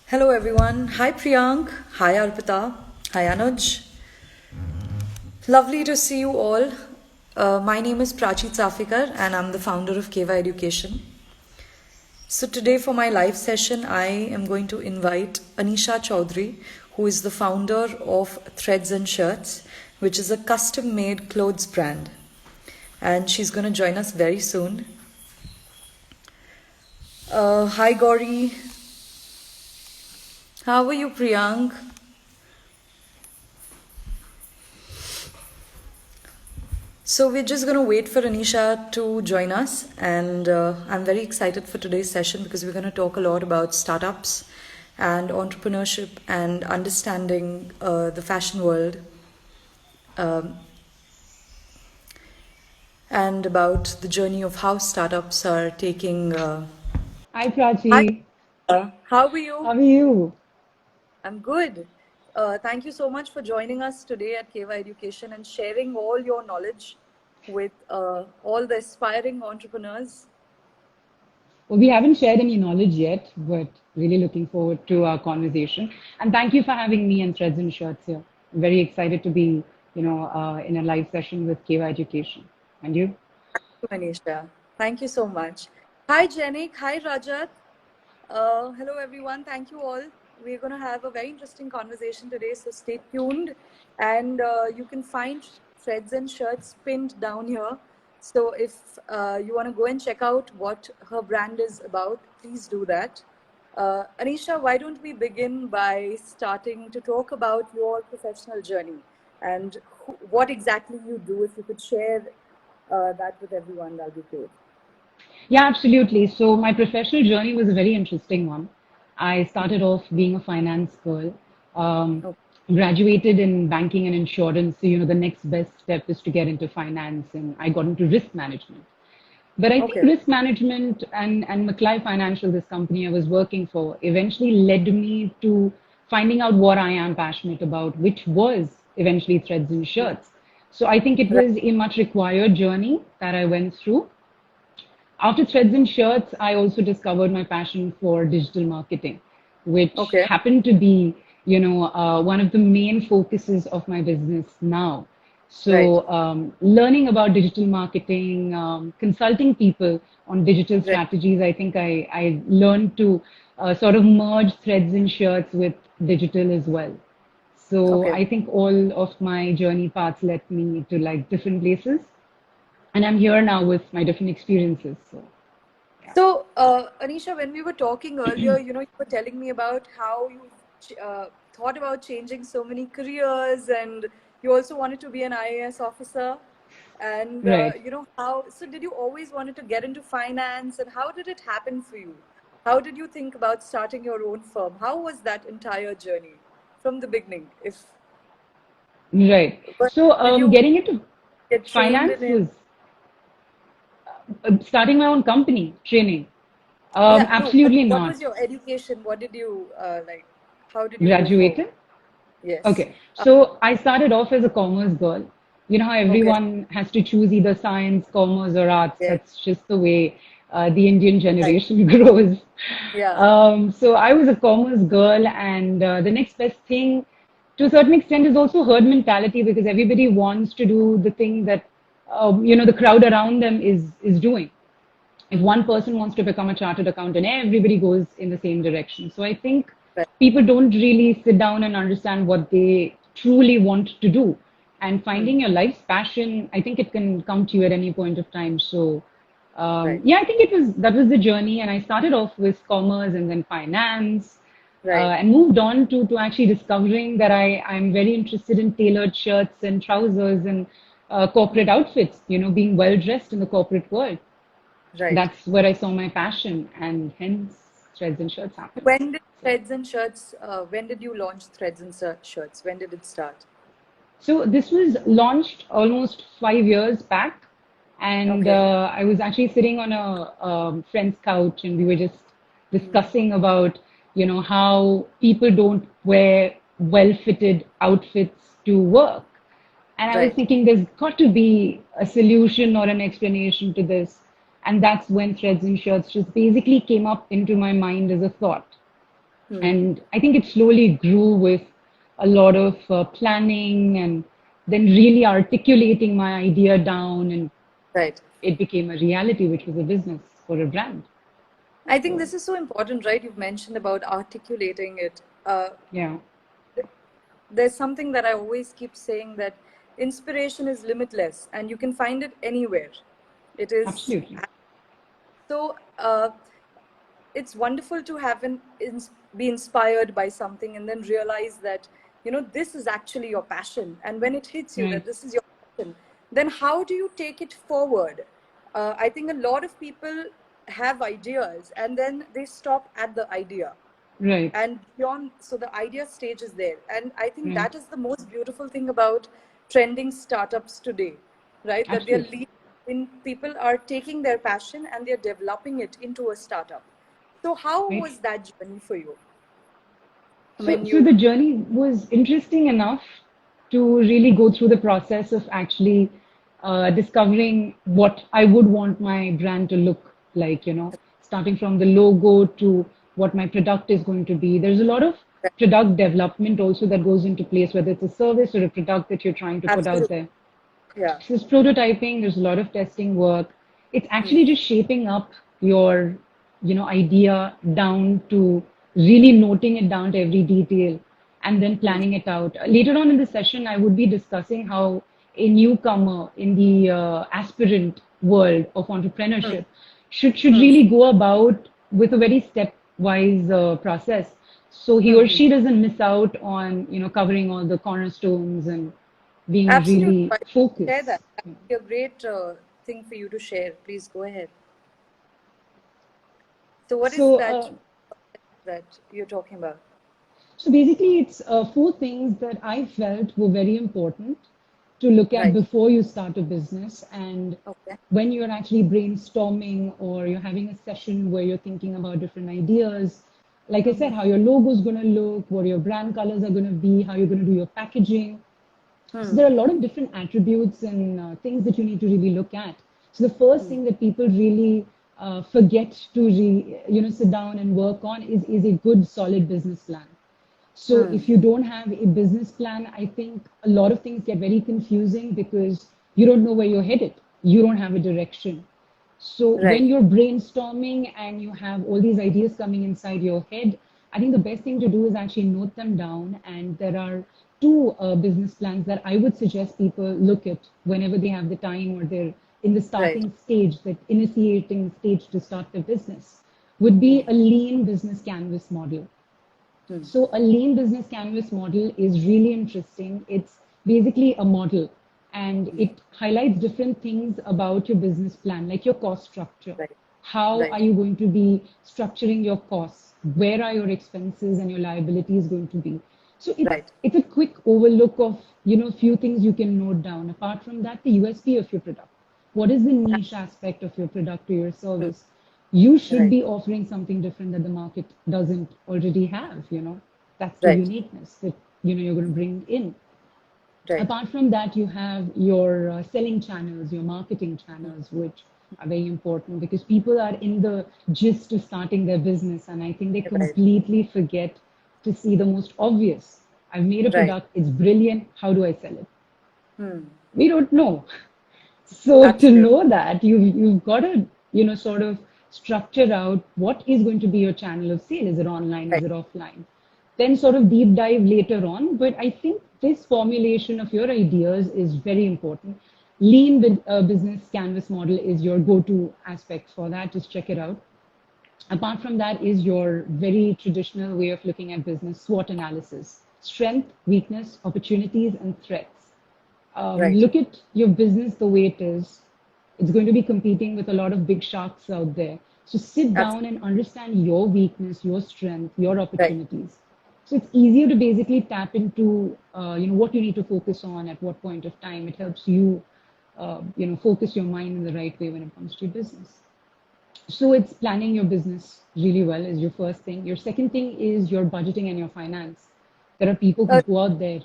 Hello everyone. Hi Priyank. Hi Arpita. Hi Anuj. Lovely to see you all. My name is Prachi Zafikar and I'm the founder of Keva Education. So today for my live session, I am going to invite Anisha Chaudhary, who is the founder of Threads and Shirts, which is a custom-made clothes brand. And she's going to join us very soon. Hi Gauri. How are you, Priyank? So we're just going to wait for Anisha to join us, and I'm very excited for today's session because we're going to talk a lot about startups and entrepreneurship and understanding the fashion world, um, and about the journey of how startups are taking. Hi Hi, Prachi, how are you? how are you? I'm good. Thank you so much for joining us today at Keva Education and sharing all your knowledge with all the aspiring entrepreneurs. Well, we haven't shared any knowledge yet, but really looking forward to our conversation. And thank you for having me and Threads and Shirts here. I'm very excited to be, in a live session with Keva Education. And you? Manisha. Thank you so much. Hi, Jenik. Hi, Rajat. Hello, everyone. Thank you all. We're going to have a very interesting conversation today, so stay tuned. And you can find threads and shirts pinned down here. So if you want to go and check out what her brand is about, please do that. Anisha, why don't we begin by starting to talk about your professional journey and what exactly you do? If you could share that with everyone, that'll be great. Yeah, absolutely. So my professional journey was a very interesting one. I started off being a finance girl, um, Oh, graduated in banking and insurance. So, the next best step is to get into finance, and I got into risk management. But I think okay. risk management and McClay Financial, this company I was working for, eventually led me to finding out what I am passionate about, which was eventually threads and shirts. So I think it Right. was a much required journey that I went through. After threads and shirts, I also discovered my passion for digital marketing, which Okay. happened to be, one of the main focuses of my business now. Right. So, learning about digital marketing, consulting people on digital Right. strategies, I think I learned to sort of merge threads and shirts with digital as well. So Okay. I think all of my journey paths led me to like different places, and I'm here now with my different experiences. So. So, Anisha, when we were talking earlier, you were telling me about how you thought about changing so many careers, and you also wanted to be an IAS officer. And Right. how? So, did you always wanted to get into finance, and how did it happen for you? How did you think about starting your own firm? How was that entire journey from the beginning? If Right. but So, did you getting into get trained finance in it? was starting my own company, training. Yeah, no, but Absolutely what not. was your education? What did you like? How did you go forward? Graduated. Yes. Okay. So, I started off as a commerce girl. You know how Okay. everyone has to choose either science, commerce, or arts. Yes. That's just the way the Indian Right. generation grows. Yeah. So, I was a commerce girl, and the next best thing to a certain extent is also herd mentality because everybody wants to do the thing that the crowd around them is doing. If Mm-hmm. one person wants to become a chartered accountant, everybody goes in the same direction. So I think Right. people don't really sit down and understand what they truly want to do. And Mm. finding your life's passion, I think it can come to you at any point of time. So Right. yeah, I think that was the journey. And I started off with commerce and then finance, Right. and moved on to actually discovering that I'm very interested in tailored shirts and trousers and corporate Mm. outfits. Being well dressed in the corporate world. Right. That's where I saw my passion, and hence Threads and Shirts happened. When did So, Threads and Shirts? When did you launch Threads and Shirts? When did it start? so this was launched almost 5 years back, and Okay. I was actually sitting on a friend's couch, and we were just Mm. discussing about how people don't wear well-fitted outfits to work, and I was Right. thinking there's got to be a solution or an explanation to this, and that's when Threads and Shirts just basically came up into my mind as a thought. And I think it slowly grew with a lot of planning and then really articulating my idea down, and Right. it became a reality, which was a business for a brand. I think So, this is so important, right? You've mentioned about articulating it. yeah, There's something that I always keep saying, that inspiration is limitless and you can find it anywhere. It is absolutely. so. It's wonderful to have be inspired by something and then realize that this is actually your passion, and when it hits you Right, that this is your passion, then how do you take it forward? I think a lot of people have ideas and then they stop at the idea right, and beyond, so the idea stage is there, and I think right. that is the most beautiful thing about trending startups today, right? That they're Absolutely. leading in, people are taking their passion and they're developing it into a startup. So how Right. was that journey for you So, when so the you journey was interesting enough to really go through the process of actually discovering what I would want my brand to look like, starting from the logo to what my product is going to be. There's a lot of product development also that goes into place, whether it's a service or a product that you're trying to put out absolutely, there. yeah. So there's prototyping, there's a lot of testing work. It's actually just shaping up your, idea down to really noting it down to every detail and then planning it out. Later on in the session, I would be discussing how a newcomer in the aspirant world of entrepreneurship should really go about with a very stepwise process, so he or she doesn't miss out on covering all the cornerstones and being Absolutely. really Why don't you share focused. that? That would be a great thing for you to share. Please go ahead. So what is So, that that you're talking about? so basically, it's four things that I felt were very important to look at Right. before you start a business. And Okay. when you're actually brainstorming or you're having a session where you're thinking about different ideas, like I said, how your logo is going to look, what your brand colors are going to be, how you're going to do your packaging. So there are a lot of different attributes and things that you need to really look at. So the first thing that people really forget to sit down and work on is a good solid business plan. So if you don't have a business plan, I think a lot of things get very confusing because you don't know where you're headed. You don't have a direction. So Right. when you're brainstorming and you have all these ideas coming inside your head, I think the best thing to do is actually note them down. And there are two business plans that I would suggest people look at whenever they have the time or they're in the Right. starting stage, that initiating stage to start their business, would be a lean business canvas model. So a lean business canvas model is really interesting. It's basically a model and it highlights different things about your business plan, like your cost structure. Right. How Right. are you going to be structuring your costs? Where are your expenses and your liabilities going to be? So Right. it's a quick overlook of, few things you can note down. Apart from that, the USP of your product. What is the niche aspect of your product or your service? You should Right. be offering something different that the market doesn't already have. That's the Right. uniqueness that you're going to bring in. Right. Apart from that, you have your selling channels, your marketing channels, which are very important because people are in the gist of starting their business, and I think they Right. completely forget to see the most obvious. I've made a Right. product, it's brilliant, how do I sell it? We don't know. So to Absolutely. know that, you've got to sort of structure out what is going to be your channel of sale. Is it online? Is Right. it offline? Then sort of deep dive later on. But I think this formulation of your ideas is very important. Lean business canvas model is your go-to aspect for that. Just check it out. Apart from that is your very traditional way of looking at business, SWOT analysis: strength, weakness, opportunities, and threats. Right. Look at your business the way it is. It's going to be competing with a lot of big sharks out there. So sit down Absolutely. and understand your weakness, your strength, your Right. opportunities. So it's easier to basically tap into, what you need to focus on at what point of time. It helps you, focus your mind in the right way when it comes to your business. So it's planning your business really well is your first thing. Your second thing is your budgeting and your finance. There are people who Uh, go out there.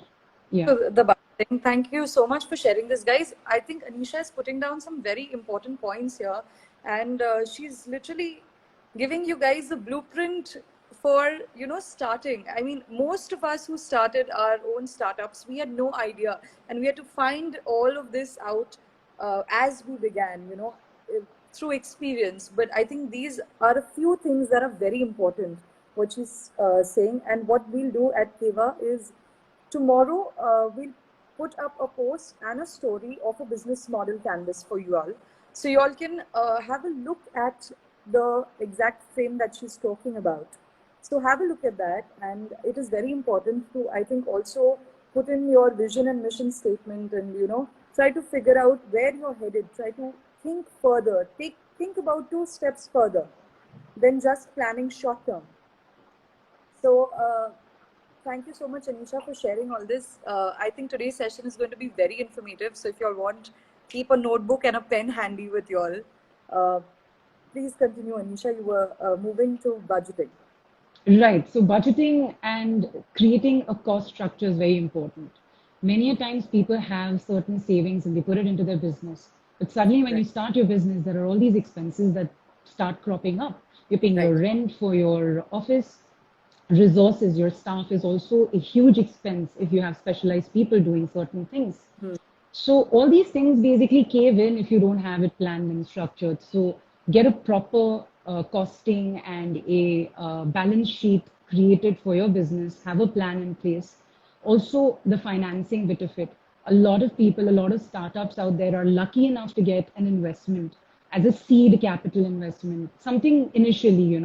Yeah. so the budgeting. Thank you so much for sharing this, guys. I think Anisha is putting down some very important points here, and she's literally giving you guys a blueprint for starting. I mean, most of us who started our own startups, we had no idea, and we had to find all of this out as we began, through experience. But I think these are a few things that are very important, what she's saying. And what we'll do at Keva is tomorrow we'll put up a post and a story of a business model canvas for you all. So you all can have a look at the exact frame that she's talking about. So have a look at that. And it is very important to, I think, also put in your vision and mission statement, and, try to figure out where you're headed. Try to think further. Think about 2 steps further than just planning short term. So thank you so much, Anisha, for sharing all this. I think today's session is going to be very informative. So if you all want, keep a notebook and a pen handy with you all. Please continue, Anisha. You were moving to budgeting. Right. So budgeting and creating a cost structure is very important. Many a times people have certain savings and they put it into their business. But suddenly when you start your business, there are all these expenses that start cropping up. You're paying your rent for your office, resources, your staff is also a huge expense if you have specialized people doing certain things. So all these things basically cave in if you don't have it planned and structured. So get a proper costing and a balance sheet created for your business, have a plan in place. Also the financing bit of it. A lot of people, a lot of startups out there are lucky enough to get an investment as a seed capital investment, something initially.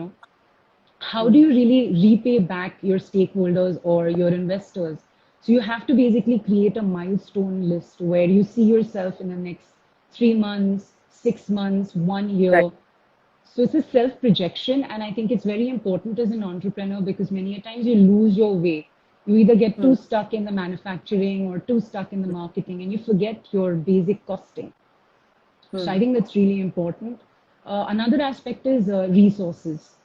How do you really repay back your stakeholders or your investors? So you have to basically create a milestone list where you see yourself in the next 3 months, 6 months, 1 year. Right. So it's a self projection. And I think it's very important as an entrepreneur because many a times you lose your way. You either get too stuck in the manufacturing or too stuck in the marketing and you forget your basic costing. So I think that's really important. Another aspect is resources.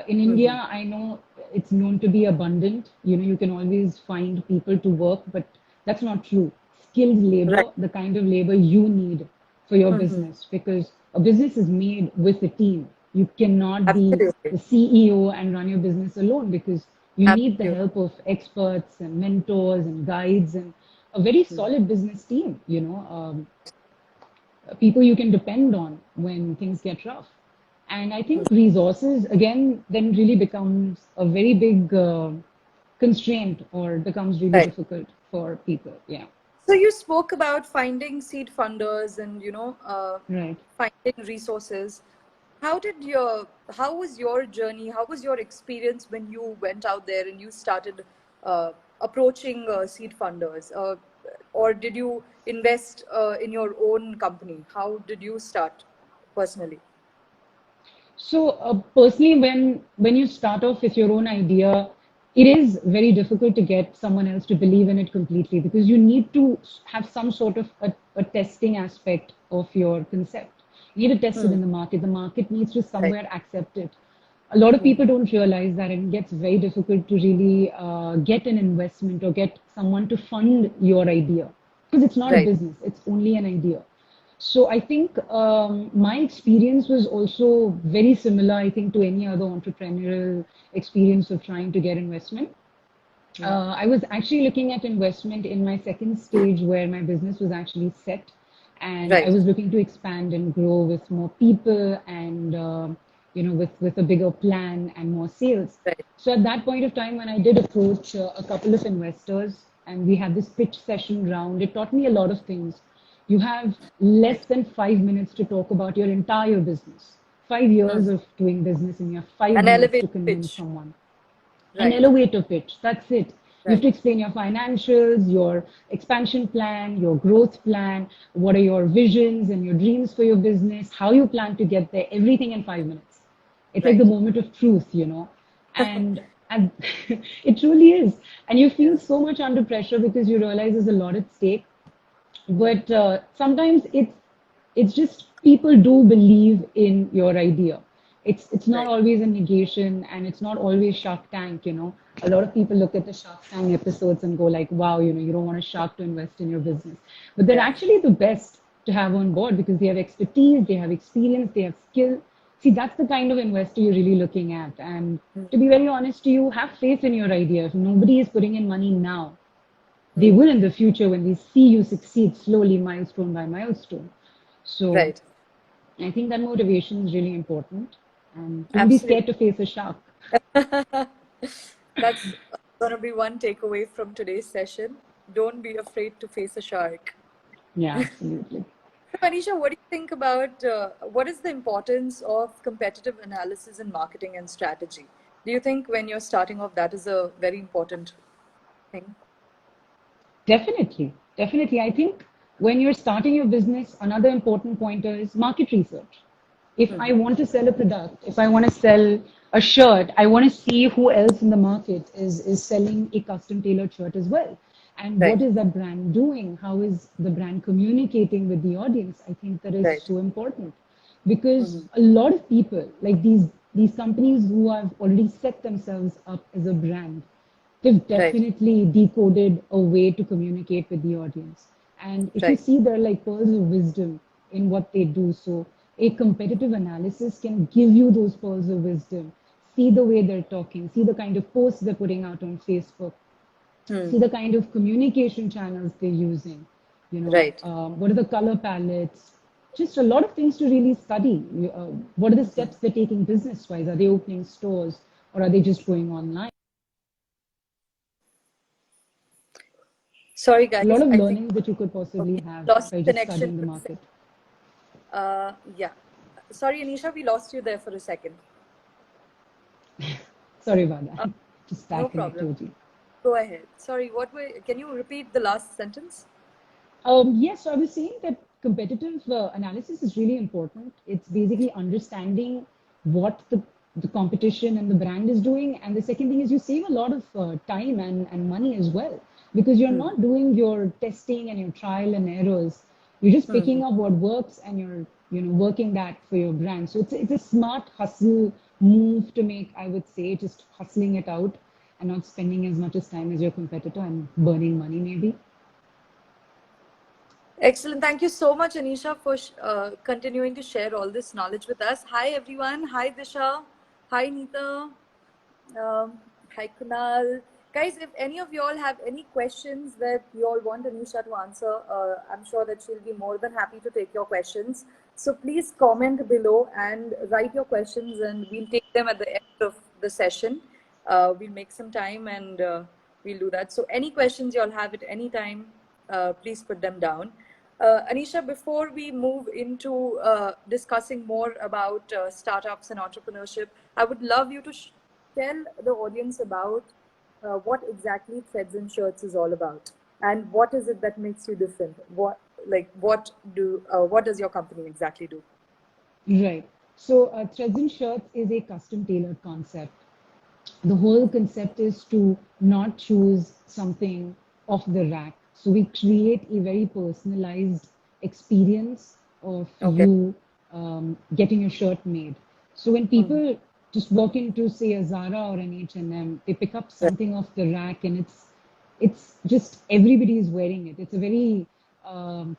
In India, I know it's known to be abundant. You can always find people to work, but that's not true. Skilled labor, Right. the kind of labor you need for your business, because a business is made with a team. You cannot be Absolutely. the CEO and run your business alone because you need the Absolutely. help of experts and mentors and guides and a very solid business team, people you can depend on when things get rough. And I think resources, again, then really becomes a very big constraint or becomes really Right. difficult for people. Yeah, So you spoke about finding seed funders and right. finding resources. How was your journey? How was your experience when you went out there and you started approaching seed funders? Or did you invest in your own company? How did you start personally? So personally, when you start off with your own idea, it is very difficult to get someone else to believe in it completely because you need to have some sort of a testing aspect of your concept. You need to test it in the market. The market needs to Right. somewhere accept it. A lot of people don't realize that and it gets very difficult to really get an investment or get someone to fund your idea because it's not a Right. business, it's only an idea. So I think my experience was also very similar, I think, to any other entrepreneurial experience of trying to get investment. I was actually looking at investment in my second stage where my business was actually set and I Right. was looking to expand and grow with more people and with a bigger plan and more sales. Right. So at that point of time when I did approach a couple of investors and we had this pitch session round, it taught me a lot of things. You have less than 5 minutes to talk about your entire business. 5 years of doing business and you have five An minutes to elevator convince pitch. someone. An Right. elevator pitch. That's it. You have Right. to explain your financials, your expansion plan, your growth plan, what are your visions and your dreams for your business, how you plan to get there, everything in 5 minutes. It's like the Right. moment of truth. And it truly is. And you feel Yeah. so much under pressure because you realize there's a lot at stake. But sometimes it's just people do believe in your idea. It's not Right. always a negation and it's not always Shark Tank. A lot of people look at the Shark Tank episodes and go like, wow, you don't want a shark to invest in your business. But they're Yeah. actually the best to have on board because they have expertise, they have experience, they have skill. See, that's the kind of investor you're really looking at. And to be very honest, you have faith in your idea. If nobody is putting in money now, they will in the future when they see you succeed slowly, milestone by milestone. So Right. I think that motivation is really important. And don't be Absolutely. scared to face a shark. That's going to be one takeaway from today's session. Don't be afraid to face a shark. Yeah, absolutely. So, Anisha, what do you think about what is the importance of competitive analysis in marketing and strategy? Do you think when you're starting off, that is a very important thing? Definitely. Definitely. I think when you're starting your business, another important pointer is market research. If I want to sell a product, if I want to sell a shirt, I want to see who else in the market is selling a custom tailored shirt as well. And what Right. is that brand doing? How is the brand communicating with the audience? I think that is Right. so important because a lot of people, like these companies who have already set themselves up as a brand, they've Right. definitely decoded a way to communicate with the audience. And if you Right. see, there are like pearls of wisdom in what they do. So a competitive analysis can give you those pearls of wisdom. See the way they're talking, see the kind of posts they're putting out on Facebook, see the kind of communication channels they're using. Right. What are the color palettes? Just a lot of things to really study. What are the steps they're taking business wise? Are they opening stores or are they just going online? Sorry, A lot guys. of I think learnings that you could possibly we have lost by just connection studying the for a market. second. Yeah. Sorry, Anisha, we lost you there for a second. Sorry about that. Just No bad problem. connectivity. Go ahead. Sorry, can you repeat the last sentence? Yes, so I was saying that competitive analysis is really important. It's basically understanding what the competition and the brand is doing. And the second thing is you save a lot of time and money as well because you're not doing your testing and your trial and errors. You're just picking up what works and you're working that for your brand. So it's a smart hustle move to make, I would say, just hustling it out and not spending as much as time as your competitor and burning money maybe. Excellent. Thank you so much, Anisha, for continuing to share all this knowledge with us. Hi, everyone. Hi, Disha. Hi, Neeta. Hi, Kunal. Guys, if any of you all have any questions that you all want Anisha to answer, I'm sure that she'll be more than happy to take your questions. So please comment below and write your questions, and we'll take them at the end of the session. We'll make some time and we'll do that. So any questions you all have at any time, please put them down. Anisha, before we move into discussing more about startups and entrepreneurship, I would love you to tell the audience about what exactly Threads and Shirts is all about, and what is it that makes you different. What does your company exactly do? Right. So, Threads and Shirts is a custom tailored concept. The whole concept is to not choose something off the rack. So, we create a very personalized experience of Okay. you getting your shirt made. So, when people just walk into, say, a Zara or an H&M, they pick up Right. something off the rack and it's just everybody is wearing it. It's a very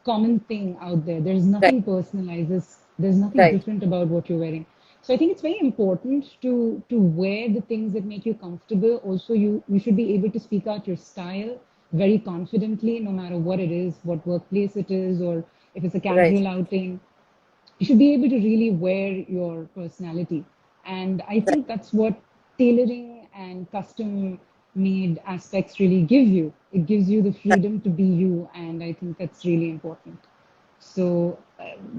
common thing out there. There's Right. nothing personalized. There's nothing Right. different about what you're wearing. So I think it's very important to wear the things that make you comfortable. Also, you should be able to speak out your style very confidently, no matter what it is, what workplace it is, or if it's a Right. casual outing. You should be able to really wear your personality. And I Right. think that's what tailoring and custom made aspects really give you. It gives you the freedom to be you. And I think that's really important. So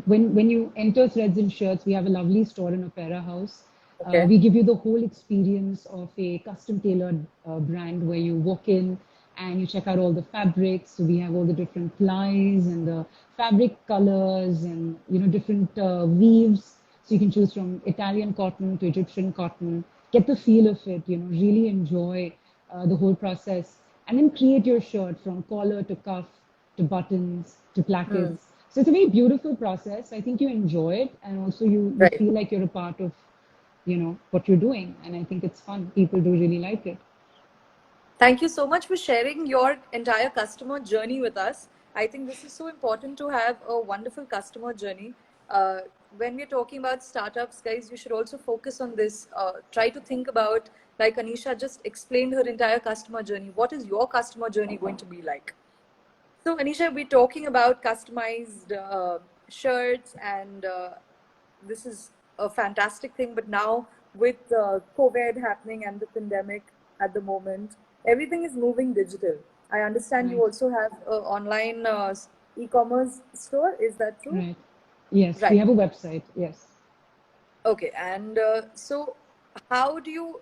when you enter Threads and Shirts, we have a lovely store in Opera House. Okay. We give you the whole experience of a custom tailored brand where you walk in and you check out all the fabrics. So we have all the different plies and the fabric colors and different weaves. So you can choose from Italian cotton to Egyptian cotton. Get the feel of it. Really enjoy the whole process, and then create your shirt from collar to cuff to buttons to plackets. So it's a very beautiful process. I think you enjoy it, and also you Right. feel like you're a part of what you're doing, and I think it's fun. People do really like it. Thank you so much for sharing your entire customer journey with us. I think this is so important to have a wonderful customer journey. when we're talking about startups, guys, you should also focus on this. Try to think about, like Anisha just explained her entire customer journey. What is your customer journey going to be like? So, Anisha, we're talking about customized shirts, and this is a fantastic thing. But now, with COVID happening and the pandemic at the moment, everything is moving digital. I understand you Right. also have an online e-commerce store. Is that true? Right. Yes, we Right. have a website. Yes. Okay. And so, how do you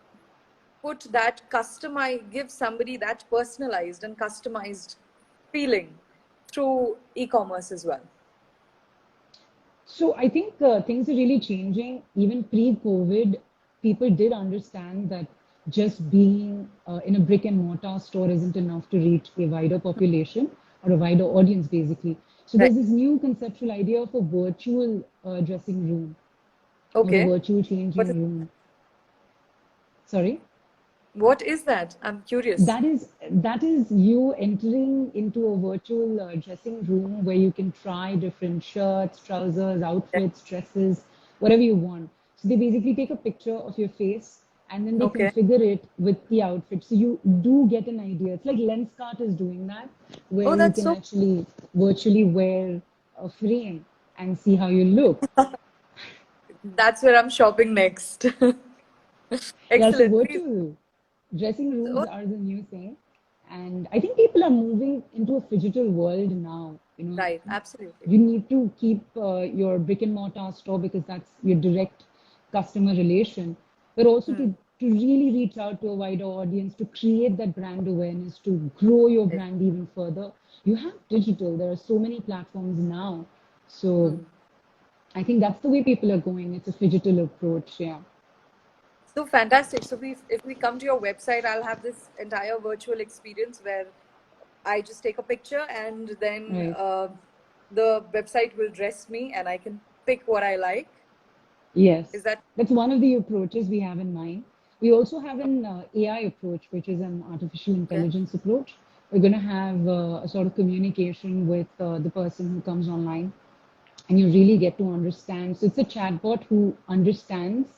put that customize, give somebody that personalized and customized feeling through e-commerce as well? So I think things are really changing. Even pre-COVID, people did understand that just being in a brick and mortar store isn't enough to reach a wider population or a wider audience, basically. So Right. there's this new conceptual idea of a virtual dressing room or a Okay. virtual What is, changing room. Sorry? what is that? I'm curious. That is you entering into a virtual dressing room where you can try different shirts, trousers, outfits, dresses, whatever you want. So they basically take a picture of your face and then they Okay. configure it with the outfit. So you do get an idea. It's like Lenskart is doing that, where Oh, you that's can so. actually virtually wear a frame and see how you look. That's where I'm shopping next. Yeah, so Excellent. Please. virtual dressing rooms Oh, are the new thing. And I think people are moving into a phygital world now. right. Absolutely. You need to keep your brick and mortar store because that's your direct customer relation, but also Hmm. to really reach out to a wider audience, to create that brand awareness, to grow your Right. brand even further. You have digital. There are so many platforms now. So Hmm. I think that's the way people are going. It's a phygital approach. Yeah. So fantastic. So if we come to your website, I'll have this entire virtual experience where I just take a picture and then Right. the website will dress me and I can pick what I like. Yes, Is that that's one of the approaches we have in mind. We also have an AI approach, which is an artificial okay? intelligence approach. We're going to have a sort of communication with the person who comes online, and you really get to understand. So it's a chatbot who understands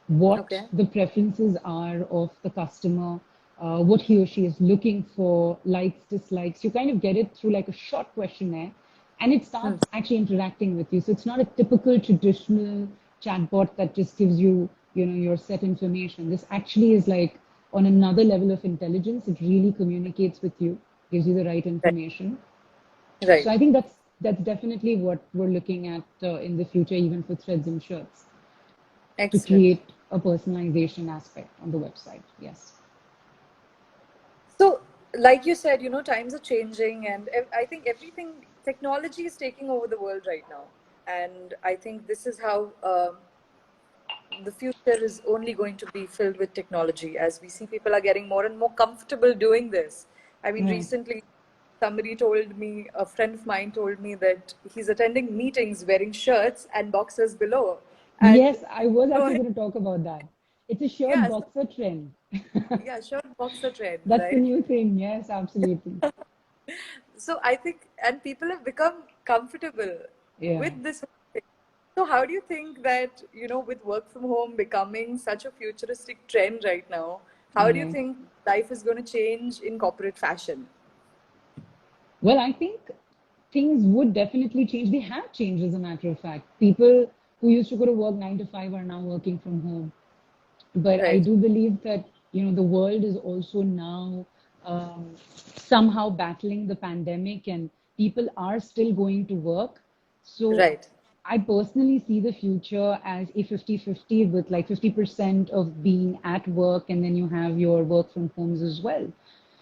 what Okay. the preferences are of the customer, what he or she is looking for, likes, dislikes. You kind of get it through like a short questionnaire, and it Hmm. starts actually interacting with you. So it's not a typical traditional chatbot that just gives you, your set information. This actually is like on another level of intelligence. It really communicates with you, gives you the right Right. information. So Right. I think that's definitely what we're looking at in the future, even for threads and shirts, to Excellent. create a personalization aspect on the website. Yes. So, like you said, times are changing, and I think everything, technology is taking over the world right now. And I think this is how the future is only going to be filled with technology as we see people are getting more and more comfortable doing this. I mean, Right. recently, somebody told me, a friend of mine told me that he's attending meetings wearing shirts and boxers below. And Yes, I was so, actually going to talk about that. It's a shirt yeah, so, boxer trend. yeah, shirt boxer trend, That's the right? new thing. Yes, absolutely. So I think, and people have become comfortable Yeah. with this whole thing. So how do you think that, with work from home becoming such a futuristic trend right now, how do you Right. think life is going to change in corporate fashion? Well, I think things would definitely change. They have changed, as a matter of fact. People who used to go to work 9 to 5 are now working from home. But I Right, do believe that the world is also now somehow battling the pandemic, and people are still going to work. So right, I personally see the future as a 50-50, with like 50% of being at work, and then you have your work from homes as well. right,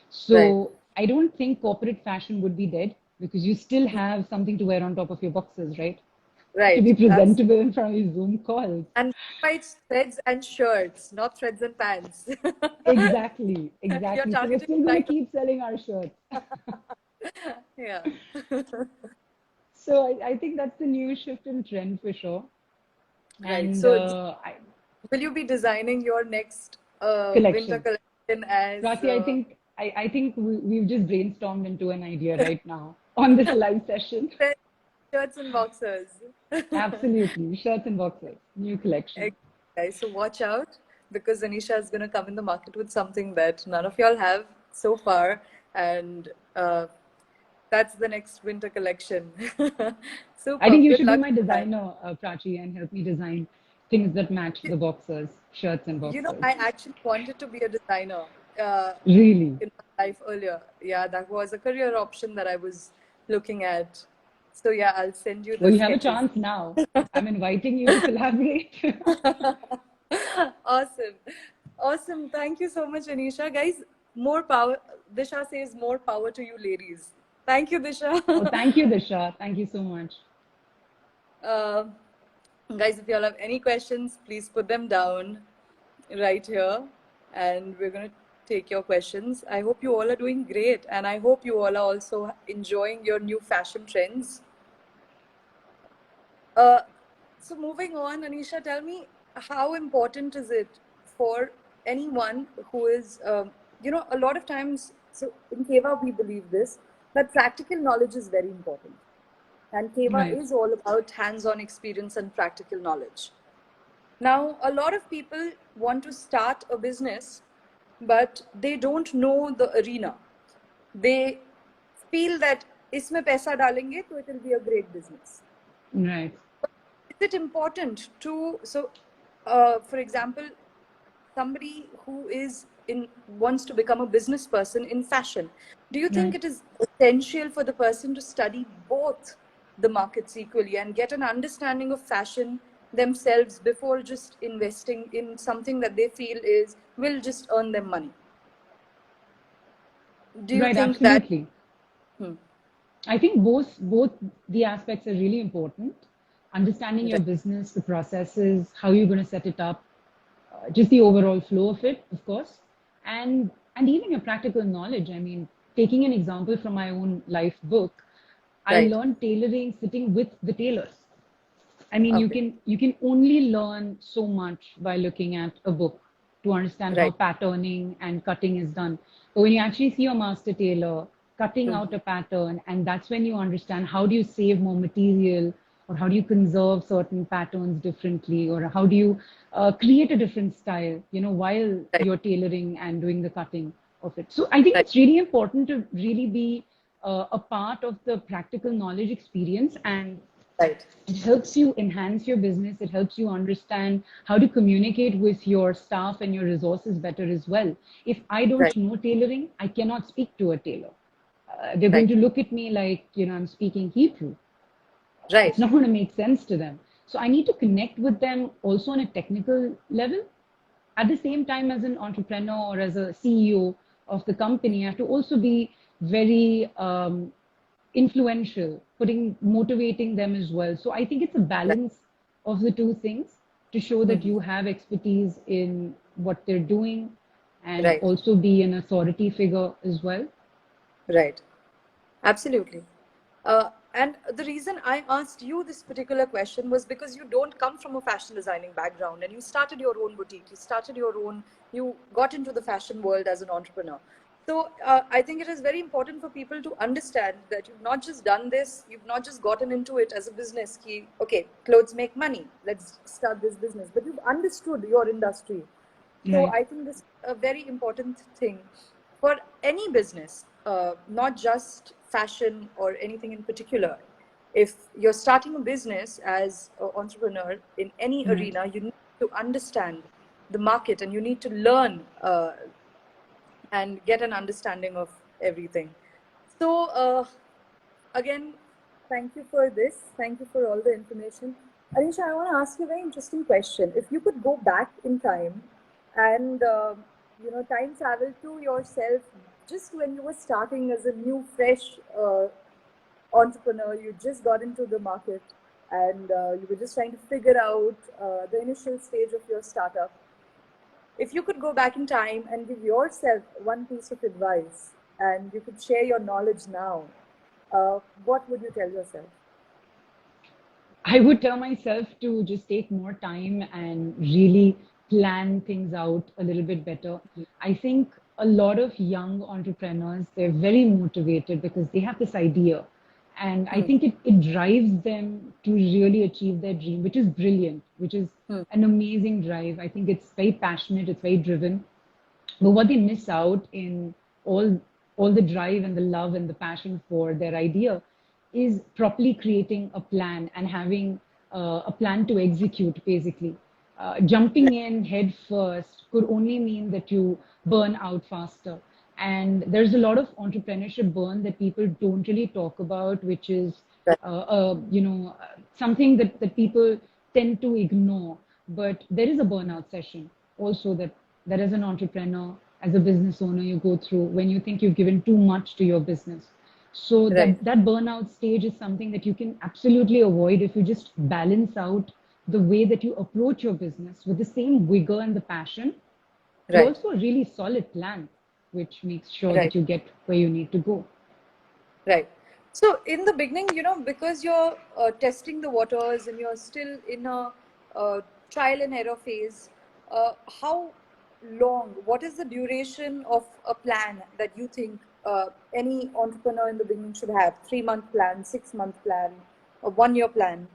So I don't think corporate fashion would be dead, because you still have something to wear on top of your boxes, right? To right. be That's presentable in front of your Zoom calls. and why it's threads and shirts, not threads and pants. Exactly, You're exactly. So we're targeting still the going to right. keep selling our shirts. Yeah. So I think that's the new shift in trend for sure. Right. And So will you be designing your next winter collection. collection as Rati, I think we've just brainstormed into an idea right now on this live session. Shirts and boxers. Absolutely. Shirts and boxers, new collection. Guys, so watch out because Anisha is going to come in the market with something that none of y'all have so far, and that's the next winter collection. I Super. think you Good should be luck my with that. designer, Prachi, and help me design things that match the boxers, shirts and You know, boxers. I actually wanted to be a designer uh, Really? in my life earlier. Yeah, that was a career option that I was looking at. So yeah, I'll send you the Well, you have a sketches. chance now. I'm inviting you to collaborate. Awesome. Awesome. Thank you so much, Anisha. Guys, more power. Disha says more power to you ladies. Thank you, Oh, Disha. thank you, Disha. Thank you so much. uh, Guys, if you all have any questions, please put them down right here. And we're going to take your questions. I hope you all are doing great. And I hope you all are also enjoying your new fashion trends. Uh, so moving on, Anisha, tell me how important is it for anyone who is, a lot of times, so in Keva we believe this, that practical knowledge is very important. And Keva Right. is all about hands-on experience and practical knowledge. Now, a lot of people want to start a business, but they don't know the arena. They feel that इसमें पैसा डालेंगे तो it will be a great business. Right. Is it important to, so for example, somebody who is in wants to become a business person in fashion, do you think Right. it is essential for the person to study both the markets equally and get an understanding of fashion themselves before just investing in something that they feel is will just earn them money? Do you Right. think that? Absolutely. Hmm, I think both the aspects are really important. Understanding your right, business, the processes, how you're going to set it up, just the overall flow of it, of course, and even your practical knowledge. I mean, taking an example from my own life book, I right, learned tailoring sitting with the tailors. I mean, okay, you can only learn so much by looking at a book to understand how right, patterning and cutting is done. But when you actually see your master tailor cutting hmm, out a pattern, and that's when you understand how do you save more material, or how do you conserve certain patterns differently, or how do you create a different style, while right, you're tailoring and doing the cutting of it. So I think right, it's really important to really be a part of the practical knowledge experience, and right, it helps you enhance your business. It helps you understand how to communicate with your staff and your resources better as well. If I right, don't know tailoring, I cannot speak to a tailor. They're going right, to look at me like, I'm speaking Hebrew. It's right, not going to make sense to them. So I need to connect with them also on a technical level. At the same time, as an entrepreneur or as a CEO of the company, I have to also be very influential, motivating them as well. So I think it's a right, balance of the two things to show that hmm, you have expertise in what they're doing and right, also be an authority figure as well. right. Absolutely. And the reason I asked you this particular question was because you don't come from a fashion designing background and you started your own boutique, you got into the fashion world as an entrepreneur. So I think it is very important for people to understand that you've not just done this, you've not just gotten into it as a business. Okay, clothes make money, let's start this business. But you've understood your industry. So Right. I think this is a very important thing for any business, not just fashion or anything in particular. If you're starting a business as an entrepreneur in any Right. arena, you need to understand the market and you need to learn and get an understanding of everything. So, again, thank you for this. Thank you for all the information. Anisha, I want to ask you a very interesting question. If you could go back in time and time travel to yourself just when you were starting as a new, fresh entrepreneur, you just got into the market and you were just trying to figure out the initial stage of your startup. If you could go back in time and give yourself one piece of advice and you could share your knowledge now, what would you tell yourself? I would tell myself to just take more time and really plan things out a little bit better. I think a lot of young entrepreneurs, they're very motivated because they have this idea And I think it drives them to really achieve their dream, which is brilliant, which is an amazing drive. I think it's very passionate, it's very driven. But what they miss out in all the drive and the love and the passion for their idea is properly creating a plan and having a plan to execute, basically. Jumping in head first could only mean that you burn out faster. And there's a lot of entrepreneurship burn that people don't really talk about, which is, something that people tend to ignore. But there is a burnout session also that as an entrepreneur, as a business owner, you go through when you think you've given too much to your business. So Right. that burnout stage is something that you can absolutely avoid if you just balance out the way that you approach your business with the same vigor and the passion, but Right. also a really solid plan, which makes sure Right. that you get where you need to go. Right. So in the beginning, because you're testing the waters and you're still in a trial and error phase, how long, what is the duration of a plan that you think any entrepreneur in the beginning should have? 3-month plan, 6-month plan, a 1-year plan?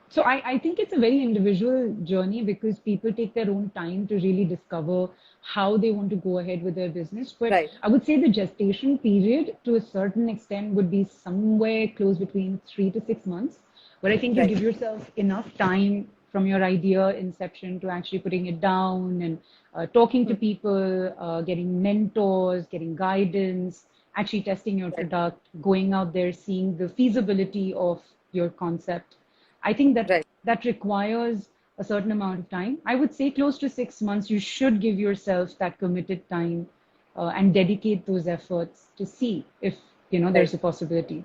So I think it's a very individual journey because people take their own time to really discover how they want to go ahead with their business. But Right. I would say the gestation period to a certain extent would be somewhere close between 3 to 6 months. But I think you Right. give yourself enough time from your idea inception to actually putting it down and talking to people, getting mentors, getting guidance, actually testing your Right. product, going out there, seeing the feasibility of your concept. I think Right. that requires a certain amount of time. I would say close to 6 months. You should give yourself that committed time and dedicate those efforts to see if there's Right. a possibility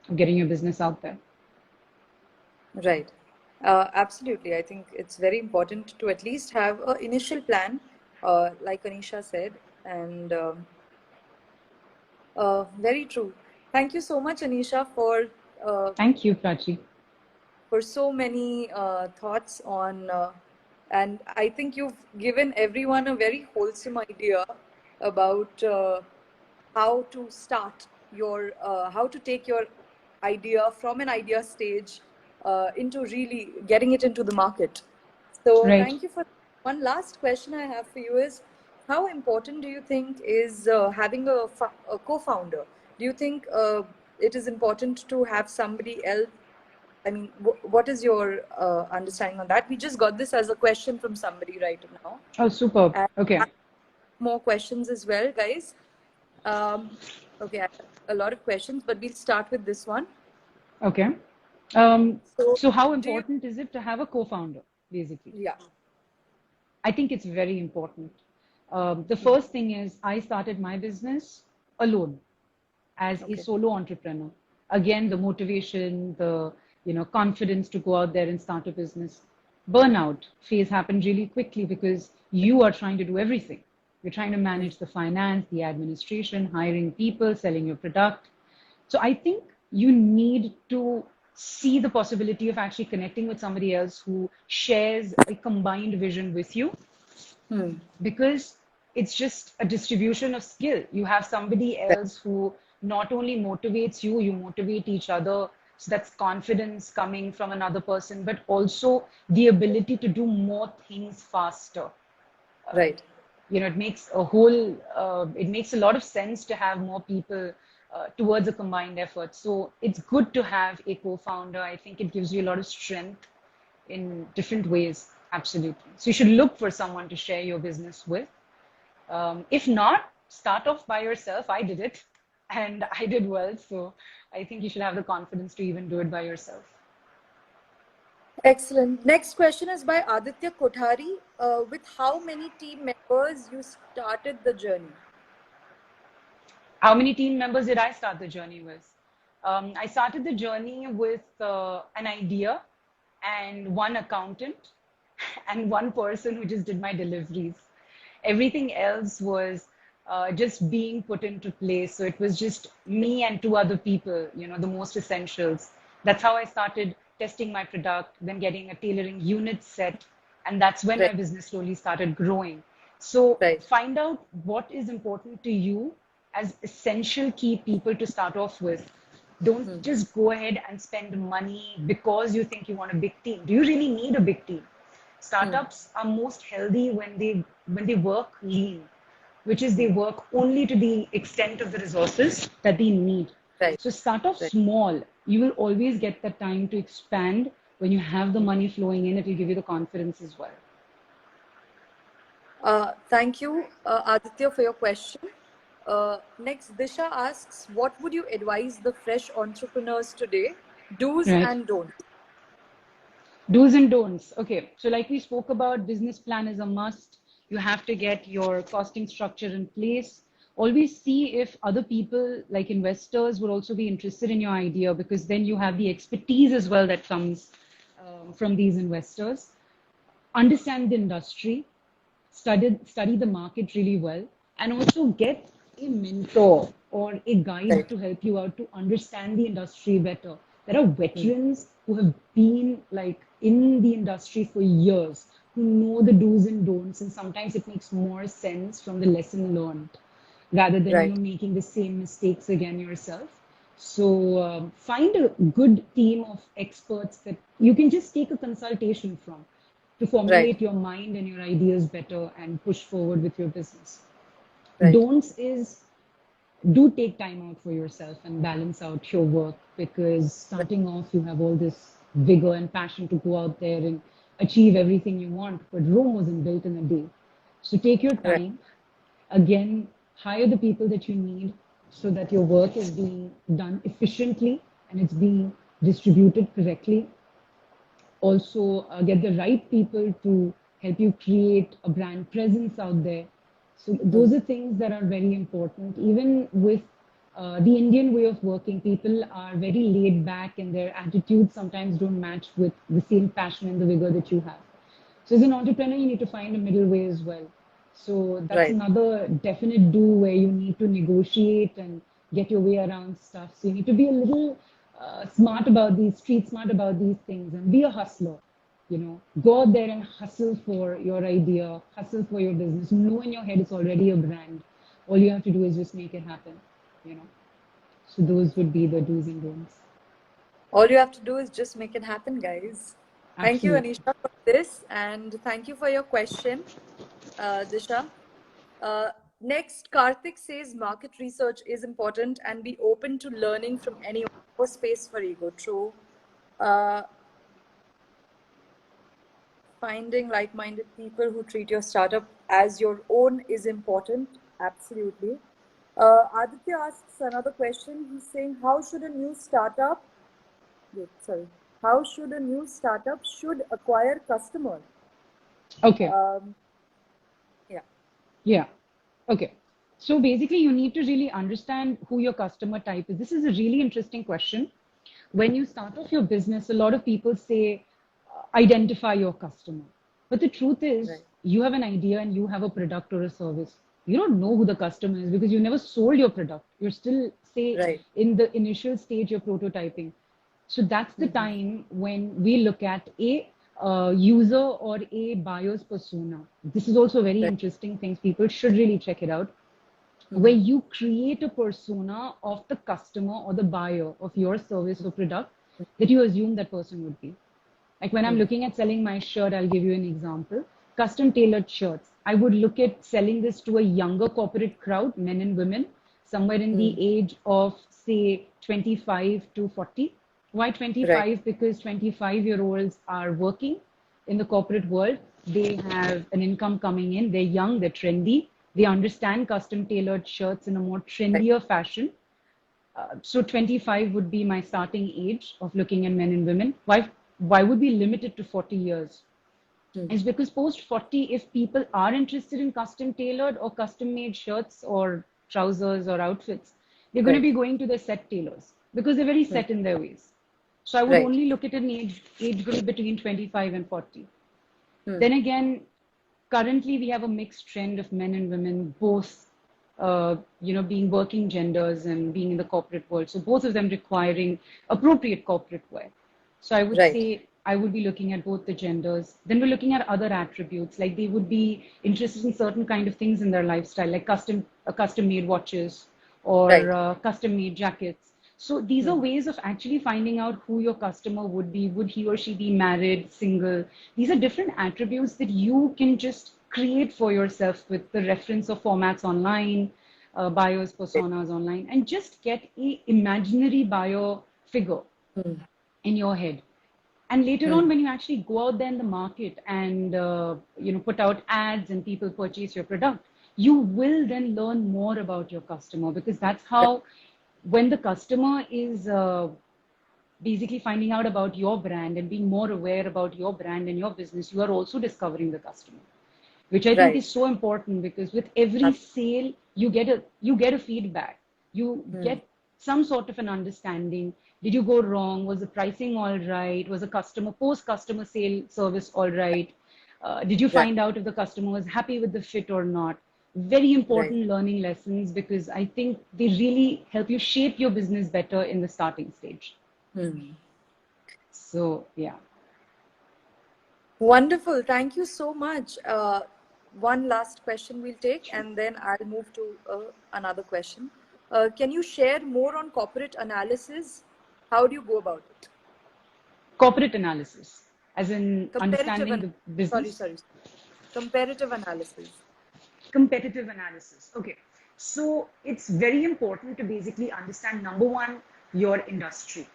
of getting your business out there. Right. Absolutely. I think it's very important to at least have an initial plan, like Anisha said, and very true. Thank you so much, Anisha, uh, Thank you, Prachi. for so many thoughts on, and I think you've given everyone a very wholesome idea about how to start how to take your idea from an idea stage into really getting it into the market. So Right. thank you for one last question I have for you is how important do you think is having a co-founder? Do you think it is important to have somebody else? I mean, what is your understanding on that? We just got this as a question from somebody right now. Oh, superb. And I Okay. have more questions as well, guys. Okay, I have a lot of questions, but we'll start with this one. Okay. So, So how do you, important is it to have a co-founder, basically? yeah, I think it's very important. The first thing is I started my business alone as a okay, solo entrepreneur. Again, the motivation, the confidence to go out there and start a business. Burnout phase happened really quickly because you are trying to do everything. You're trying to manage the finance, the administration, hiring people, selling your product. So I think you need to see the possibility of actually connecting with somebody else who shares a combined vision with you, because it's just a distribution of skill. You have somebody right, else who not only motivates you, you motivate each other. So that's confidence coming from another person, but also the ability to do more things faster. right, It makes it makes a lot of sense to have more people towards a combined effort. So it's good to have a co-founder. I think it gives you a lot of strength in different ways. Absolutely. So you should look for someone to share your business with. If not, start off by yourself. I did it and I did well. So I think you should have the confidence to even do it by yourself. excellent. Next question is by Aditya Kothari. With how many team members you started the journey? How many team members did I start the journey with? I started the journey with an idea and one accountant and one person who just did my deliveries. Everything else was just being put into place. So it was just me and two other people, the most essentials. That's how I started testing my product, then getting a tailoring unit set. And that's when Right, my business slowly started growing. So right, find out what is important to you as essential key people to start off with. Don't just go ahead and spend money because you think you want a big team. Do you really need a big team? Startups are most healthy when they work lean, which is they work only to the extent of the resources that they need. Right. So start off Right. small. You will always get the time to expand when you have the money flowing in. It will give you the confidence as well. Thank you, Aditya, for your question. Next, Disha asks, what would you advise the fresh entrepreneurs today? Do's Right. and don'ts. Do's and don'ts. Okay. So like we spoke about, business plan is a must. You have to get your costing structure in place. Always see if other people like investors would also be interested in your idea, because then you have the expertise as well that comes from these investors. Understand the industry, study the market really well, and also get a mentor or a guide Right. to help you out to understand the industry better. There are veterans who have been like in the industry for years, who know the do's and don'ts, and sometimes it makes more sense from the lesson learned rather than Right. making the same mistakes again yourself. So find a good team of experts that you can just take a consultation from to Right. formulate your mind and your ideas better and push forward with your business. Right. Don'ts is, do take time out for yourself and balance out your work, because starting off you have all this vigor and passion to go out there and achieve everything you want, but Rome wasn't built in a day. So take your Right. time. Again, hire the people that you need so that your work is being done efficiently and it's being distributed correctly. Also, get the right people to help you create a brand presence out there. So those are things that are very important. Even with the Indian way of working, people are very laid back and their attitudes sometimes don't match with the same passion and the vigor that you have. So as an entrepreneur, you need to find a middle way as well. So that's Right. another definite do where you need to negotiate and get your way around stuff. So you need to be a little smart about these, street smart about these things, and be a hustler. Go out there and hustle for your idea, hustle for your business. Know in your head it's already a brand. All you have to do is just make it happen. You know. So those would be the do's and don'ts. All you have to do is just make it happen, guys. Thank you, Absolutely. Anisha, for this, and thank you for your question, Disha. Next, Karthik says market research is important and be open to learning from anyone. No space for ego. True. Uh, finding like-minded people who treat your startup as your own is important. Absolutely. Aditya asks another question. He's saying, how should a new startup should acquire customers? Okay. Yeah. Yeah. Okay. So basically, you need to really understand who your customer type is. This is a really interesting question. When you start off your business, a lot of people say, identify your customer. But the truth is, Right. you have an idea and you have a product or a service. You don't know who the customer is because you never sold your product. You're still, say, Right. in the initial stage of prototyping. So that's the time when we look at a user or a buyer's persona. This is also a very Right. interesting thing. People should really check it out. Where you create a persona of the customer or the buyer of your service or product that you assume that person would be. Like when I'm looking at selling my shirt, I'll give you an example. Custom tailored shirts. I would look at selling this to a younger corporate crowd, men and women, somewhere in the age of, say, 25 to 40. Why Right. 25? Because 25-year-olds are working in the corporate world. They have an income coming in. They're young, they're trendy. They understand custom tailored shirts in a more Right. trendier fashion. So 25 would be my starting age of looking at men and women. Why would we limit it to 40 years? It's because post 40, if people are interested in custom tailored or custom made shirts or trousers or outfits, they're going to Right. be going to their set tailors because they're very set in their ways. So I would Right. only look at an age group between 25 and 40. Then again, currently we have a mixed trend of men and women, both, being working genders and being in the corporate world. So both of them requiring appropriate corporate wear. So I would Right. say I would be looking at both the genders. Then we're looking at other attributes, like they would be interested in certain kind of things in their lifestyle, like custom made watches or Right. custom made jackets. So these are Hmm. ways of actually finding out who your customer would be. Would he or she be married, single? These are different attributes that you can just create for yourself with the reference of formats online, bios, personas online, and just get a imaginary bio figure Hmm. in your head. And later on, Hmm. when you actually go out there in the market and put out ads and people purchase your product, you will then learn more about your customer, because that's how, when the customer is basically finding out about your brand and being more aware about your brand and your business, you are also discovering the customer, which I think Right. is so important, because with every sale you get a feedback. You Hmm. get some sort of an understanding. Did you go wrong? Was the pricing all right? Was the customer sale service all right? Did you Right. find out if the customer was happy with the fit or not? Very Right. important learning lessons, because I think they really help you shape your business better in the starting stage. Hmm. So yeah. Wonderful. Thank you so much. One last question we'll take, Sure. and then I'll move to another question. Can you share more on corporate analysis? How do you go about it? Corporate analysis, as in Comparative understanding and the sorry, business. sorry. Comparative analysis. Competitive analysis. Okay. So it's very important to basically understand, number one, your industry.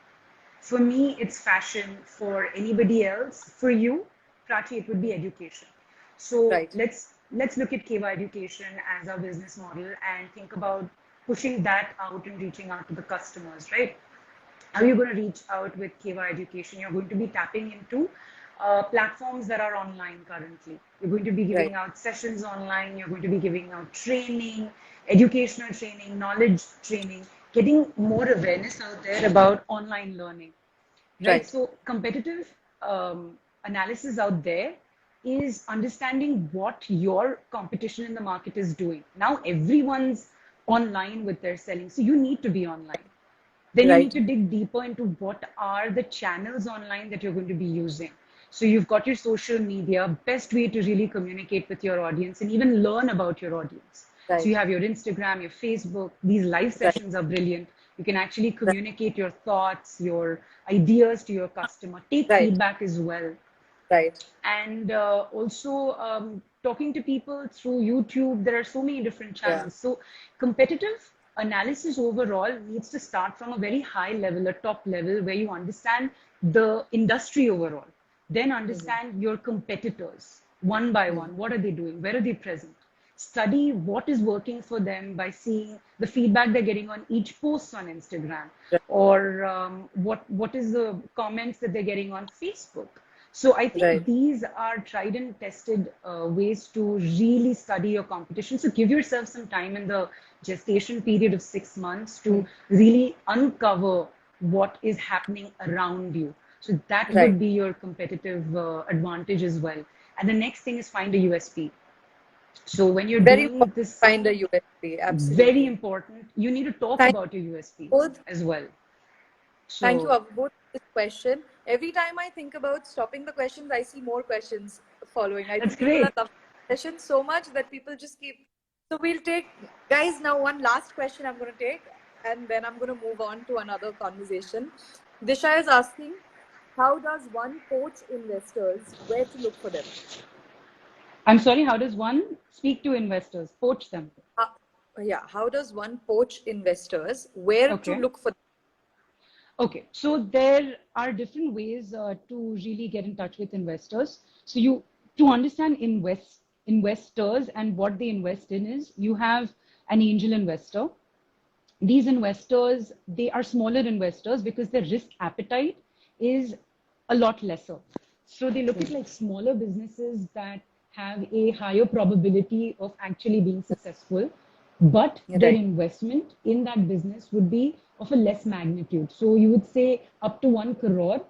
For me, it's fashion. For anybody else, for you, Prachi, it would be education. So Right. let's look at Keva Education as our business model and think about pushing that out and reaching out to the customers, right? How are you going to reach out with Keva Education? You're going to be tapping into platforms that are online currently. You're going to be Right. giving out sessions online. You're going to be giving out training, educational training, knowledge training, getting more awareness out there about online learning, right? Right. So competitive analysis out there is understanding what your competition in the market is doing. Now everyone's online with their selling, so you need to be online. Then you need Right. to dig deeper into what are the channels online that you're going to be using. So you've got your social media, best way to really communicate with your audience and even learn about your audience. So you Right. have your Instagram, your Facebook. These live Right. sessions are brilliant. You can actually Right. communicate your thoughts, your ideas to your customer, take Right. feedback as well. Right. And also talking to people through YouTube. There are so many different Yeah. channels. So competitive analysis overall needs to start from a very high level, a top level, where you understand the industry overall, then Mm-hmm. understand your competitors one by one. What are they doing? Where are they present? Study what is working for them by seeing the feedback they're getting on each post on Instagram, Right. or what is the comments that they're getting on Facebook. So I think Right. these are tried and tested ways to really study your competition. So give yourself some time in the gestation period of 6 months to really uncover what is happening around you. So that Right. would be your competitive advantage as well. And the next thing is find a USP. So when you're Very doing important this, to find a USP. very Absolutely. important, you need to talk Thank about your USP you both. as well. Thank you So both for this question. Every time I think about stopping the questions, I see more questions following. I that's think people are great. loving the session so much that people just keep. So we'll take, guys, now one last question I'm going to take, and then I'm going to move on to another conversation. Disha is asking, how does one poach investors? Where to look for them? I'm sorry, how does one speak to investors, poach them? Uh, yeah, how does one poach investors? Where to Okay. look for them? Okay, so there are different ways to really get in touch with investors. So you to understand investors and what they invest in is you have an angel investor. These investors, they are smaller investors because their risk appetite is a lot lesser. So they look at like smaller businesses that have a higher probability of actually being successful, but their Right. investment in that business would be of a less magnitude. So you would say up to 1 crore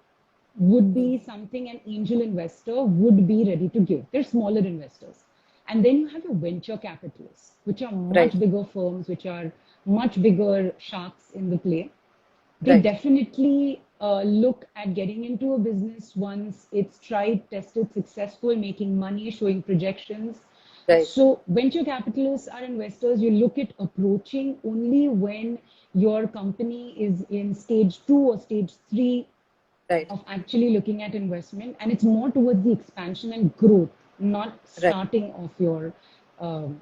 would be something an angel investor would be ready to give. They're smaller investors. And then you have your venture capitalists, which are Right. much bigger firms, which are much bigger sharks in the play. They Right. definitely look at getting into a business once it's tried, tested, successful, making money, showing projections. Right. So venture capitalists are investors you look at approaching only when your company is in stage 2 or stage 3 Right. of actually looking at investment, and it's more towards the expansion and growth, not Right. starting of your um,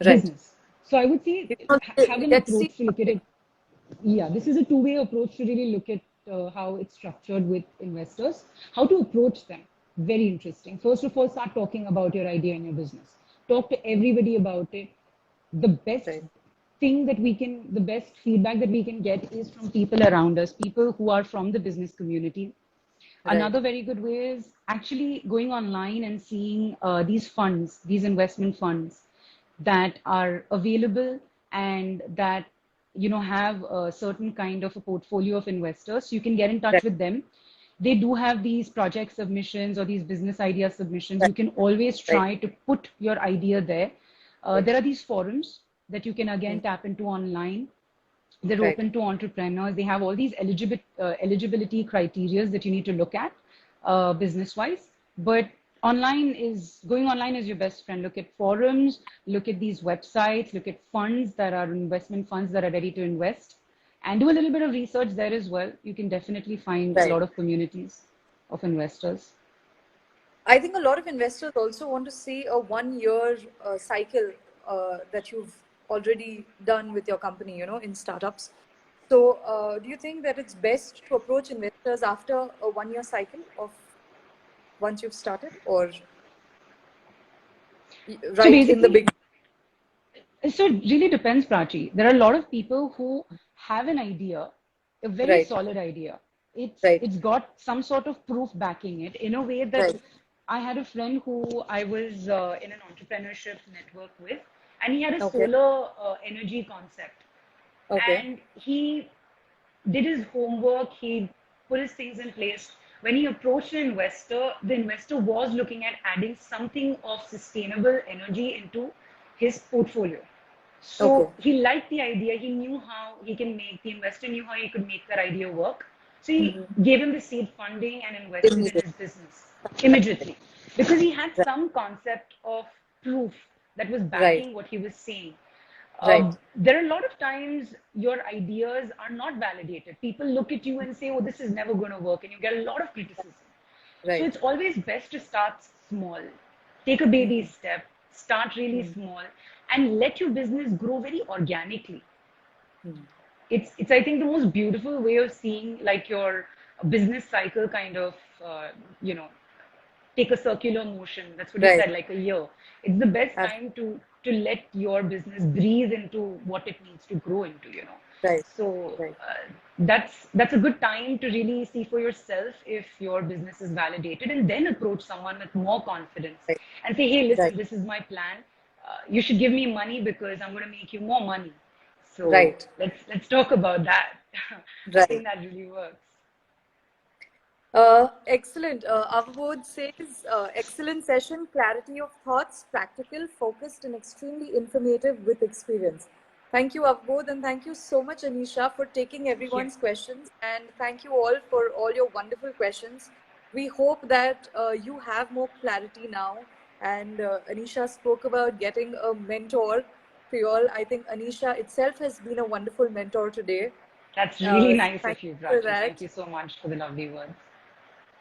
Right. business. So I would say Because have an let's see. approach to look at it. Yeah, this is a two-way approach to really look at how it's structured with investors, how to approach them. Very interesting. First of all, start talking about your idea and your business. Talk to everybody about it. The best Right. thing that we can, the best feedback that we can get is from people around us, people who are from the business community. Right. Another very good way is actually going online and seeing these funds, these investment funds that are available and that have a certain kind of a portfolio of investors. You can get in touch Right. with them. They do have these project submissions or these business idea submissions. Right. You can always Right. try to put your idea there. Right. There are these forums that you can again Mm. tap into online. They're Right. open to entrepreneurs. They have all these eligibility criteria that you need to look at business wise. But going online is your best friend. Look at forums, look at these websites, look at funds that are investment funds that are ready to invest, and do a little bit of research there as well. You can definitely find a Right. lot of communities of investors. I think a lot of investors also want to see a 1 year cycle that you've already done with your company, in startups. So, do you think that it's best to approach investors after a 1 year cycle of once you've started, or So right in the basically, beginning? So it really depends, Prachi. There are a lot of people who have an idea, a very Right. solid idea. It's Right. it's got some sort of proof backing it in a way that Right. I had a friend who I was in an entrepreneurship network with, and he had a Okay. solar energy concept, Okay. and he did his homework, he put his things in place. When he approached an investor, the investor was looking at adding something of sustainable energy into his portfolio. Okay. So he liked the idea. He knew how he can make, the investor knew how he could make that idea work. So he Mm-hmm. gave him the seed funding and invested in Immediate. his business immediately because he had Right. some concept of proof that was Right. backing what he was saying. Right. There are a lot of times your ideas are not validated. People look at you and say, oh, this is never going to work, and you get a lot of criticism. So Right. it's always best to start small. Take a baby Mm-hmm. step, start really Mm-hmm. small, and let your business grow very organically. Mm-hmm. It's I think the most beautiful way of seeing like your business cycle kind of uh, you know take a circular motion. That's what you Right. said, like a year. It's the best Ab- time to let your business breathe into what it needs to grow into. Right. So Right. that's a good time to really see for yourself if your business is validated, and then approach someone with more confidence Right. and say, hey, Right. listen, this is my plan. You should give me money because I'm going to make you more money. So Right. let's talk about that. I Right. think that really works. Excellent. Avabodh says, excellent session, clarity of thoughts, practical, focused, and extremely informative with experience. Thank you, Avabodh, and thank you so much, Anisha, for taking Thank you. everyone's questions. And thank you all for all your wonderful questions. We hope that you have more clarity now. And Anisha spoke about getting a mentor to you all. I think Anisha itself has been a wonderful mentor today. That's really So nice thank of you, you for Prachi. Thank that. you so much for the lovely words.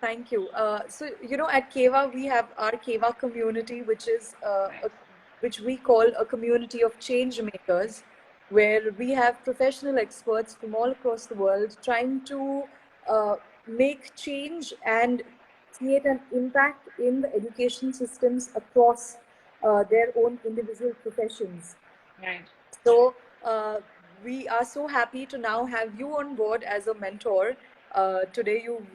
Thank you. So, at Keva, we have our Keva community, which is Right. which we call a community of change makers, where we have professional experts from all across the world trying to make change and create an impact in the education systems across their own individual professions. Right. So we are so happy to now have you on board as a mentor. Today you've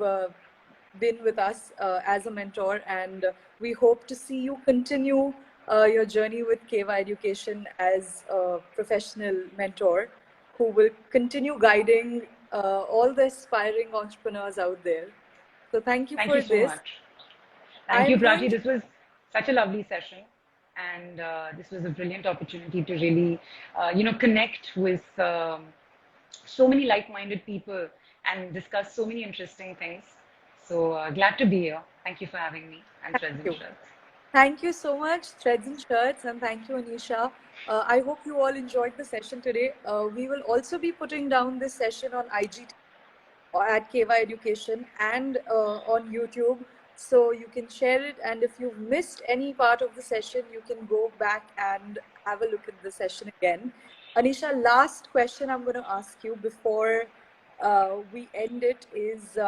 been with us as a mentor, and we hope to see you continue your journey with Keva Education as a professional mentor who will continue guiding all the aspiring entrepreneurs out there. So thank you Thank you for so this. much. Thank you, I'm Prachi. going to This was such a lovely session, and this was a brilliant opportunity to really, connect with so many like-minded people and discuss so many interesting things. So glad to be here. Thank you for having me and thank Threads and you. Shirts. Thank you so much, Threads and Shirts, and thank you, Anisha. I hope you all enjoyed the session today. We will also be putting down this session on IGT at KY Education and on YouTube. So you can share it. And if you've missed any part of the session, you can go back and have a look at the session again. Anisha, last question I'm going to ask you before we end it is,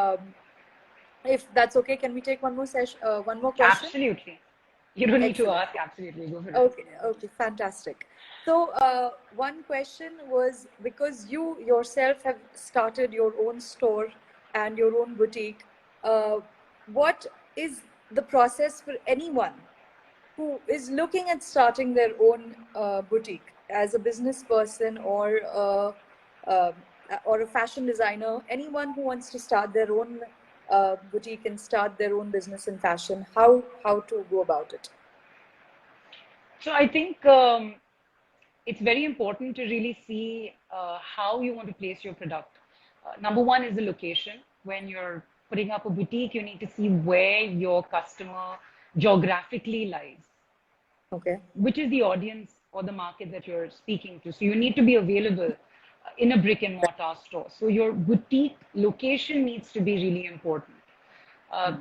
if that's okay, can we take one more session, one more question? Absolutely. You don't need to Excellent. ask. Absolutely. Go for it. Okay, okay, fantastic. So, one question was, because you yourself have started your own store and your own boutique, what is the process for anyone who is looking at starting their own boutique as a business person uh, or a fashion designer? Anyone who wants to start their own boutique and start their own business in fashion, how to go about it? So I think it's very important to really see how you want to place your product. Number one is the location. When you're putting up a boutique, you need to see where your customer geographically lies, Okay. which is the audience or the market that you're speaking to. So you need to be available in a brick and mortar store. So your boutique location needs to be really important.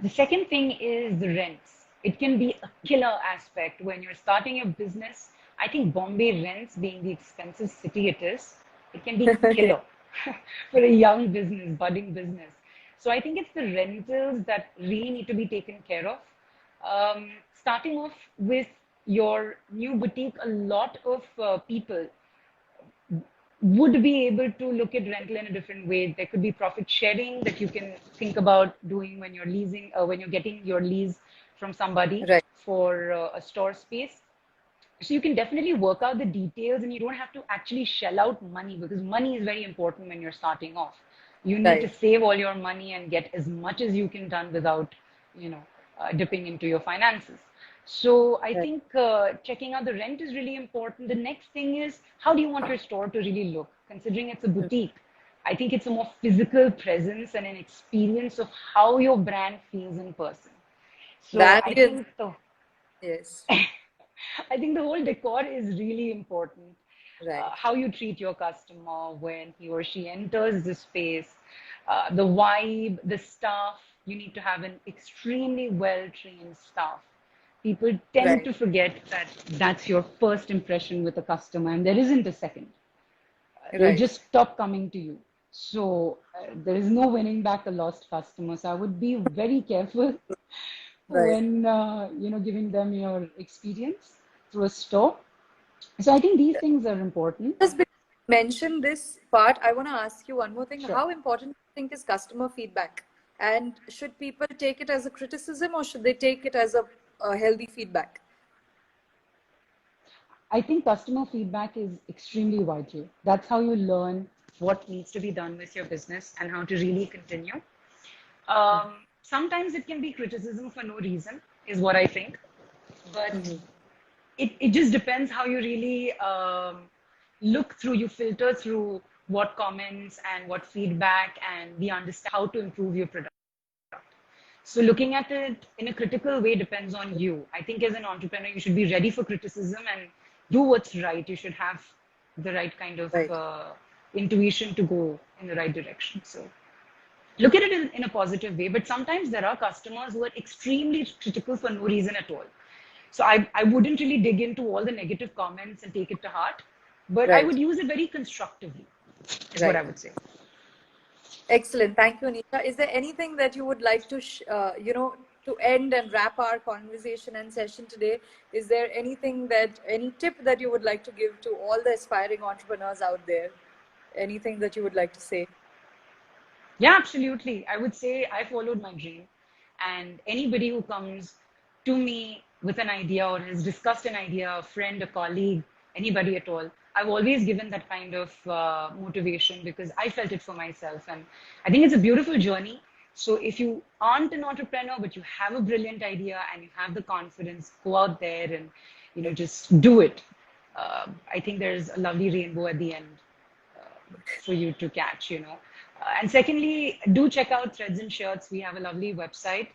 The second thing is the rents. It can be a killer aspect when you're starting your business. I think Bombay rents, being the expensive city it can be killer for a young business, budding business. So I think it's the rentals that really need to be taken care of. Starting off with your new boutique, a lot of people would be able to look at rental in a different way. There could be profit sharing that you can think about doing when you're leasing, when you're getting your lease from somebody Right. for a store space. So you can definitely work out the details and you don't have to actually shell out money, because money is very important when you're starting off. You need to Right. save all your money and get as much as you can done without, dipping into your finances. So I Right. think checking out the rent is really important. The next thing is, how do you want your store to really look? Considering it's a boutique, I think it's a more physical presence and an experience of how your brand feels in person. So I Ambience. think the Yes. I think the whole decor is really important. Right. How you treat your customer when he or she enters the space, the vibe, the staff. You need to have an extremely well-trained staff. People tend Right. to forget that that's your first impression with a customer, and there isn't a second. They'll Right. just stop coming to you. So there is no winning back a lost customer. So I would be very careful Right. when giving them your experience through a store. So I think these things are important. Just because you mentioned this part, I want to ask you one more thing. Sure. How important do you think is customer feedback? And should people take it as a criticism, or should they take it as a healthy feedback? I think customer feedback is extremely vital. That's how you learn what needs to be done with your business and how to really continue. Sometimes it can be criticism for no reason, is what I think. But Mm-hmm. it just depends how you really look through, you filter through what comments and what feedback, and we understand how to improve your product. So looking at it in a critical way depends on you. I think as an entrepreneur, you should be ready for criticism and do what's right. You should have the right kind of Right. intuition to go in the right direction. So look at it in a positive way. But sometimes there are customers who are extremely critical for no reason at all. So I wouldn't really dig into all the negative comments and take it to heart, but I Right. would use it very constructively, is what Right. I would say. Excellent. Thank you, Anisha. Is there anything that you would like to, to end and wrap our conversation and session today? Is there any tip that you would like to give to all the aspiring entrepreneurs out there? Anything that you would like to say? Yeah, absolutely. I would say I followed my dream. And anybody who comes to me with an idea or has discussed an idea, a friend, a colleague, anybody at all, I've always given that kind of motivation because I felt it for myself. And I think it's a beautiful journey. So if you aren't an entrepreneur, but you have a brilliant idea and you have the confidence, go out there and, just do it. I think there's a lovely rainbow at the end for you to catch. And secondly, do check out Threads and Shirts. We have a lovely website,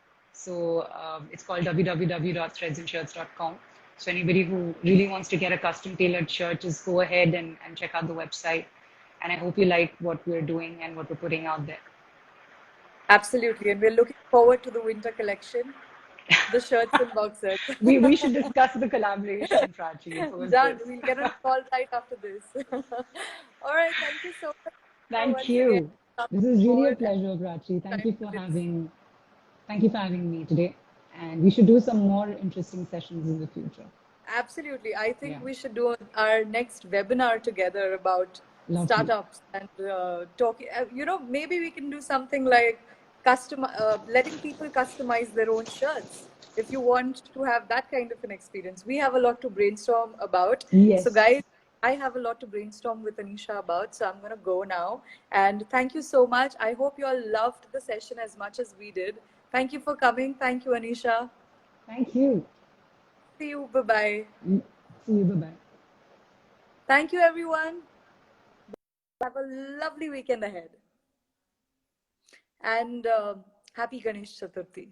So it's called www.threadsandshirts.com. So anybody who really wants to get a custom tailored shirt, just go ahead and check out the website. And I hope you like what we're doing and what we're putting out there. Absolutely. And we're looking forward to the winter collection, the shirts and boxers. We should discuss the collaboration, Prachi, post Done. this. We'll get a call right after this. All right. Thank you so much Thank once again. you. This is really a Forward and pleasure, Prachi. time for this. Thank you for having me today. And we should do some more interesting sessions in the future. Absolutely. I think Yeah. we should do our next webinar together about Lovely. startups and talking. Maybe we can do something like letting people customize their own shirts. If you want to have that kind of an experience, we have a lot to brainstorm about. Yes. So, guys, I have a lot to brainstorm with Anisha about. So, I'm going to go now. And thank you so much. I hope you all loved the session as much as we did. Thank you for coming. Thank you, Anisha. Thank you. See you. Bye-bye. See you. Bye-bye. Thank you, everyone. Have a lovely weekend ahead. And happy Ganesh Chaturthi.